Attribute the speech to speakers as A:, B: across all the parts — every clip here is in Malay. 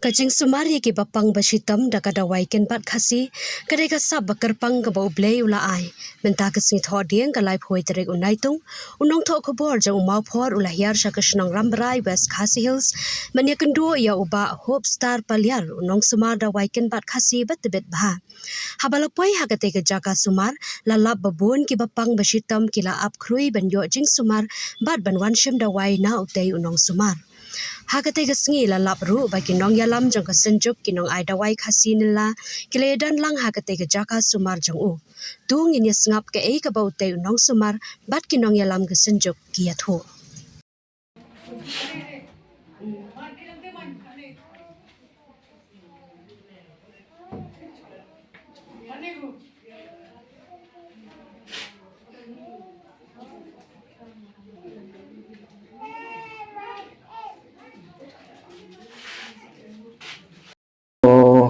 A: Kajing sumari ki bapang basitam da kadawai ken bat khasi kadai ka sab bakar pang ka bau blei ula ai menta ka sing tho dieng ka lai phoi terek unai tung unong tho khobor jang umau phor ula hiar sha ka shnang rambrai west khasi hills manya kendo ya uba hope star palyar unong sumar da wai ken bat khasi bat bet bha habalapoi hagate ka jaka sumar lalap babun ki bapang basitam kila ap khrui ban yo jing sumar bat ban wanshim da wai na utei unong sumar Hagate gasngi la lapru ba kinong yalam jang kasenjuk kinong ai dawai khasi nila kile dan lang hagate ga jaka sumar jang u tu ngin yasngap ke ei ka baute nong sumar bat kinong yalam kasenjuk ki atho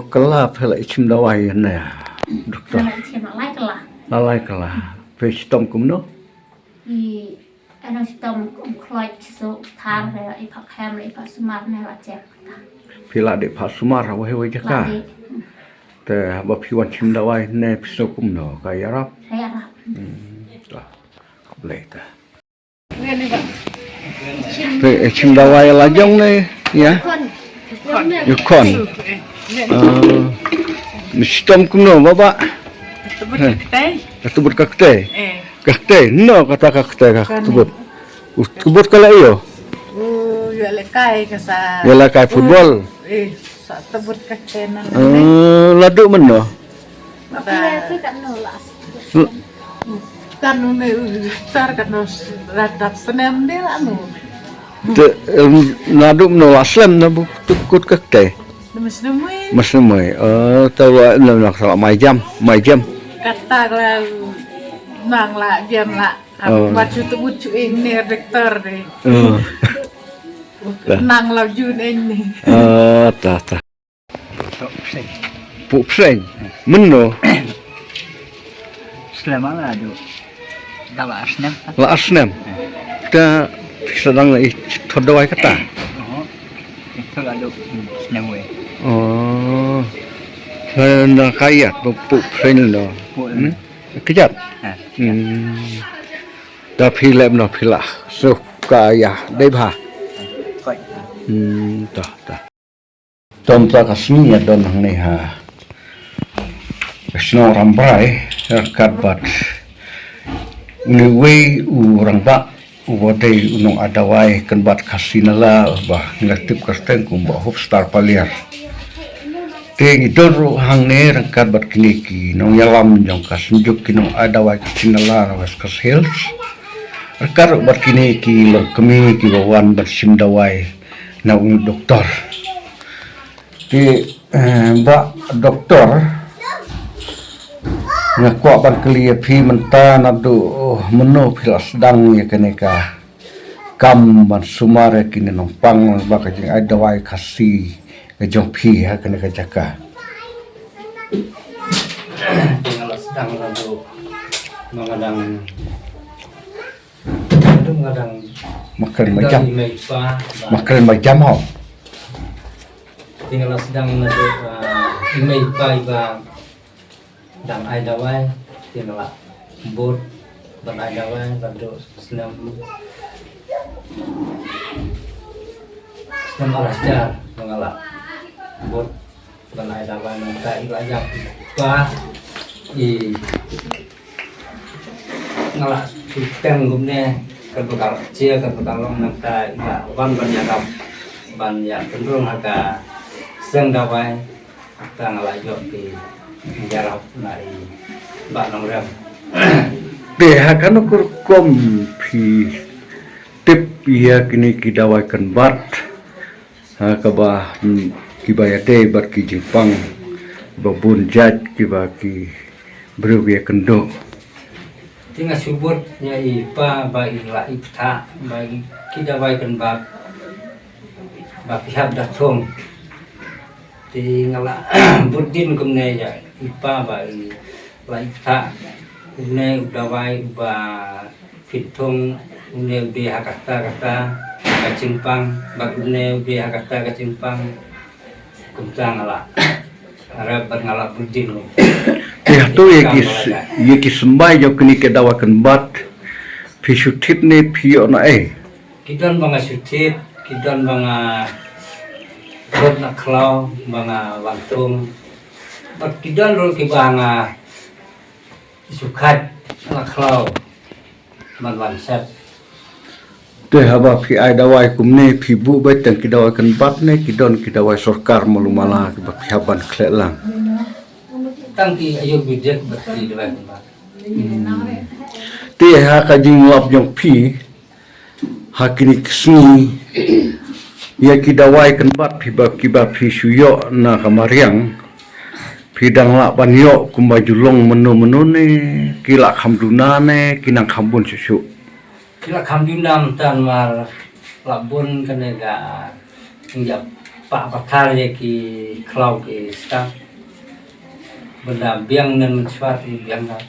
B: Kelap helai chim dawai na doktor lalai kala pe stom kumno
C: Ano stom kloi so thang re ai phak ham re phak smart ne la chek
B: pila de pasumar wa hewe jaka te ba piwan chim dawai ne piso kumno ka yarap ta bleta pe chim dawai la jong ne ya yukon stom kumno baba tebut kakte kakte no kata kakte tebut tebut kala iyo
D: yala kai kasa
B: yala kai football
D: sa tebut kakte na
B: ladu meno
D: kan ne tar kan radap senem de anu
B: ladu meno aslam na tukut kakte mas nemui tahu nak salah majam
D: kata la nang la jam la baju tebut cuing ne rektor de nang la jun ini
B: ta pupseng meno
E: Selama lah tu, dah asnem.
B: la asnem kita sedang lagi thodawai kata
E: Itu lah tu, asnem we.
B: oh na kaya pupseng no kejap ta philem no phila sukaya debha
E: Koi.
B: ta tom ta kasni ya don ne ha sno rambrai kat bat ni we urang ba ubote unong adawai kan bat kasinala ba ngatip kasteng kumba hopstar paliar teng idoro hang ne rangkat bat kiniki nong yalam jong kasunjuk kinong adawai kasinala was kas hills rangkat bat kiniki lo kemi ki bawan bat simdawai na uni doktor ti ba doktor ngakwa ban kelia phi menta nadu meno philas dang ya keneka kam ban sumare kini nong pang ba ka jing adawai khasi ke jong phi ha keneka jaka
E: Tinggal sedang lalu mengadang
B: makan macam ho
E: tinggal sedang lalu email iba dan ada wai tinggal bot dan ada wai lalu senam alasjar mengalak bot dan ada wai nanti ilajak pa ngalak sistem gumne kerbekal kecil kerbekal long nanti ban banyak cenderung agak sengdawai kita ngalak jok di jarap nai mbak nongrem
B: deh kan ukur kom phi tip ya kini kidawai kan bat ha kabah kibaya te bat ki jipang babun jat kibaki berubah kendo
E: tinggal subur nya ipa bagi la ipta bagi kidawai kan bak pihak datong tinggal budin kumne ya ipa bagi la ipta kumne udawai ba fitong kumne ude hakata kata kacimpang bak kumne ude hakata kacimpang kumtang ala arab ngala budin lo
B: Ya tu ye ki sembai jo kini ke dawakan bat pisutit ne pio na
E: kidon banga sutit kidon banga rot na klau banga wantung bat kidon ro ki banga sukat na klau man set
B: te haba pi ai dawai kumne pi bu bai tang ki dawai kan bat ne ki don ki dawai sarkar malumala ki ba pi haban khlelang
E: tang ki ayo bidet bati dawai ba
B: te ha ka jing lap jong pi ha kini ksni ya ki dawai kan bat pi ba ki ba pi suyo na kamariang pi dang la ban yo kumba julong menu ne ki la khamduna ne kinang khambun susu
E: kila kambinam tan mar labun kanega njap pak pakar ye ki klau ki sta benda biang nan swati biang na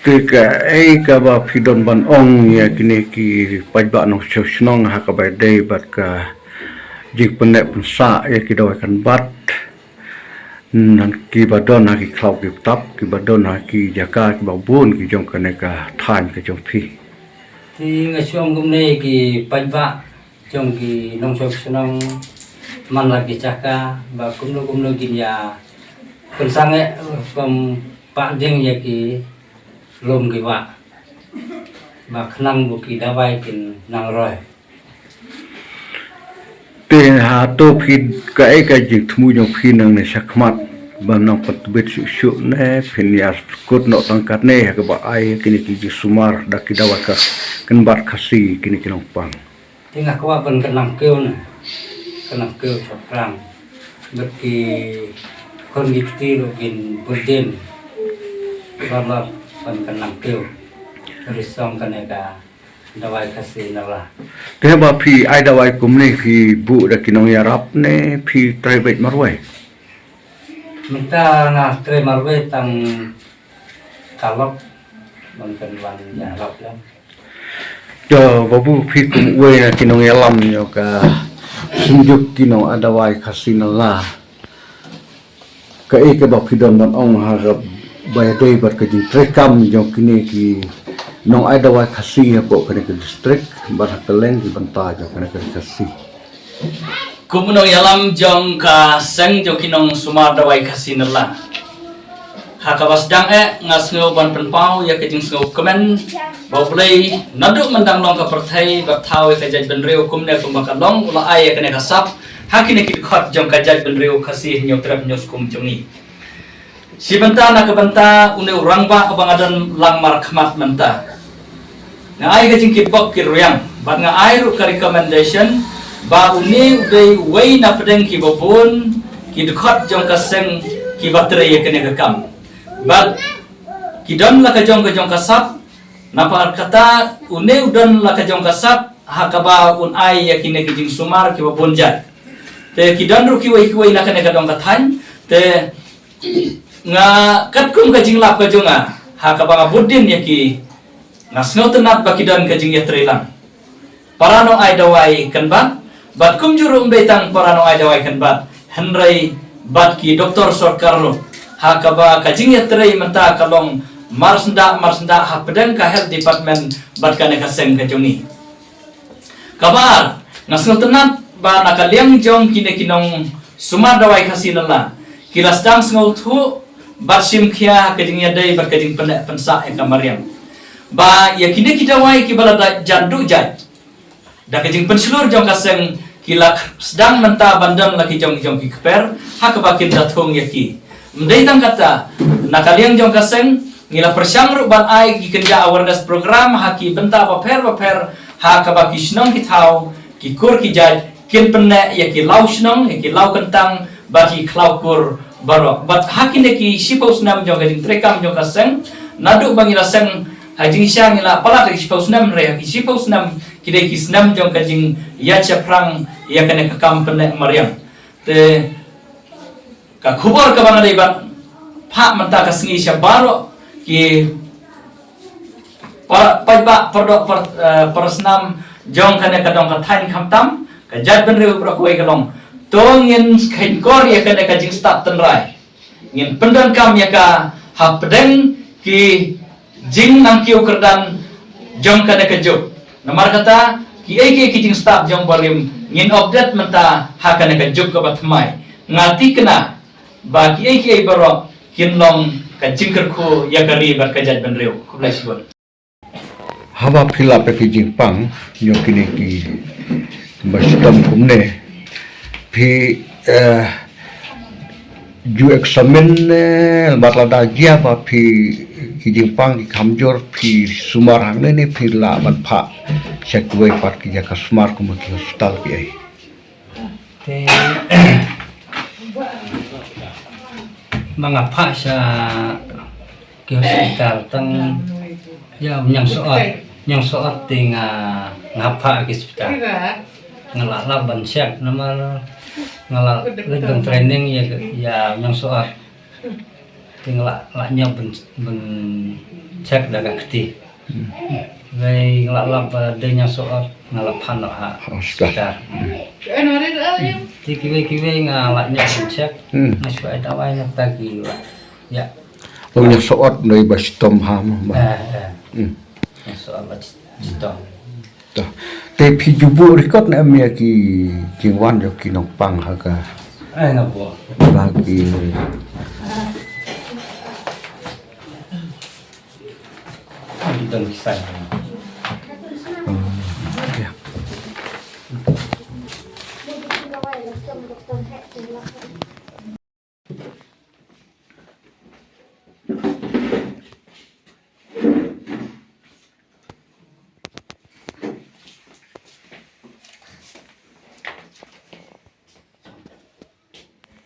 B: ke ka ba pidon ban ong ya kini ki pajba no snong ha ka ba dei bat ka jik pene pensa ya ki dawai kan bat nan ki ba don ha ki klau ki tap ki ba don ha ki jaka ki ba bun ki jong kaneka than ka jong phi
E: thì ngày xưa hôm nay thì bánh vạ trong cái nông sản nông man là cái chaka và cũng nó kinh nhà còn sang ấy còn bạn riêng về cái lồng cái vạ và khả năng của cái đá vai cái năng rồi
B: te ha to phi ka jik thmu jong phi nang ne sakmat ba nang pat bet su ne phin ya kot no tangkat ne ha ka ba ai kini ki sumar da ki dawa ka kan bat khasi kini ki long pang
E: thì ngạc qua phần cái năng kêu này cái năng kêu sập răng bất kỳ con nghịch ti rồi cái bột đen và phần cái năng kêu rồi xong cái này cả đá vai kasi nala
B: te ba phi ai dawai kum ne phi bu da ki nong ya rap ne phi trai bet marwai
E: minta na tre marwe tang kalop mungkin wan ya lop ya
B: cho babu phi kum we na ki nong ya lam yo ka sunjuk ki nong adawai khasinala ka ba phi don ban ong ha ga ba dei bat ka jing trekam jo kini ki nong ai dawai khasi ya po kana ke district bar keleng di banta jo kana ke khasi
F: Kumunong yalam jong ka seng jo kinong sumar dawai kasinala. Hakabas dang ngas ngo ban penpau ya kejing ngo komen bau play nadu mendang long ka perthai ba thau ka jaj benreu kumne kumbaka long ula ai ka ne kasap hakine ki khot jong ka jaj benreu khasi nyok trap nyos kum jongi. Si benta na ka benta une urangba abang adan lang mar khmat menta. Nga ai kejing ki bok ki ruyang bat nga ai ru ka recommendation ba uni udai wei na pedeng ki babun ki dekat jong kaseng ki baterai ya kene kam ba ki don la ka jong kasap napa kata uni udon la ka jong kasap hakaba un ai ya kine ki jing sumar ki babun jat te ki don ru ki wei na kene ka dong kathan te nga kat kum ka jing lap ka jonga hakaba budin ya ki ngasngot nat ba ki don ka jing ya trelang parano ai dawai kan ba bat kum juru betang parano ai dawai kan bat henry bat ki doktor sarkar lo hakaba kajing yatrai menta kalong marsnda ha pedang ka health department bat kana kaseng ka jongi kabar ngasngotenat ba nakaliang jong kinong sumar dawai kasinala kilas dang sngotu bat simkhia kajing yadai bat kajing pensa e kamariam ba yakine kidawai kibalada jandu jaj da kajing penselur jong kaseng kilak sedang menta bandam laki jong ki keper hakabakin datung yaki mdai tang kata nakaliang jong kaseng ngila persyang ru ban ai ki kerja awareness program haki benta paper hakabaki snong ki thau ki kur ki jaj kin penne yaki lau snong yaki lau kentang baki klau kur barok bat haki neki sipos nam jong kajing trekam jong kaseng nadu bangila seng hajing syang ngila pala ki sipos nam re haki sipos nam kidai kisnam jong kajing ya chaprang ya kene kakam pene mariam te ka khubor ka bang dei bat pha manta ka singi syabaro ki pajba persnam jong kene ka dong ka thain khamtam ka jat benreu pro koi kalong tong yin kain kor ya ka ka jing start tenrai ngin pendan kam ya ka ha pedeng ki jing nang kiu kerdan jong ka ka jok namar kata ki ai ki jing start jong barim ngin update menta ha ka ka jok ka batmai ngati kena ba ki ai baro kin long ka jing kerku ya ka ri bar ka jaj benreu kublai sigon
B: Haba phila pe ki jingpang yo kini ki bastam kumne phi ju examen batla da gia ba phi ki jingpang ki kamjor phi sumar hang ne phi la ban pha chekwei pat ki jaka smart kum ki hospital pi ai
E: te mga pa sa ki hospital tang ya yang soat ting ngapa ki hospital ngalala ban siap nama ngalala legang training ya yang soat ting laknya ben cek daga keti Vậy ngalala ba de yang soat ngalapan ha hospital thì cái ngalanya ben cek ngasih dawai na tagi ya
B: ông nya soot noi bastam ham ba
E: soal itu
B: te phi jubu record na mi ki jingwan yo ki nong pang ha ka
E: nggak boleh
B: ba ki
E: itu kisah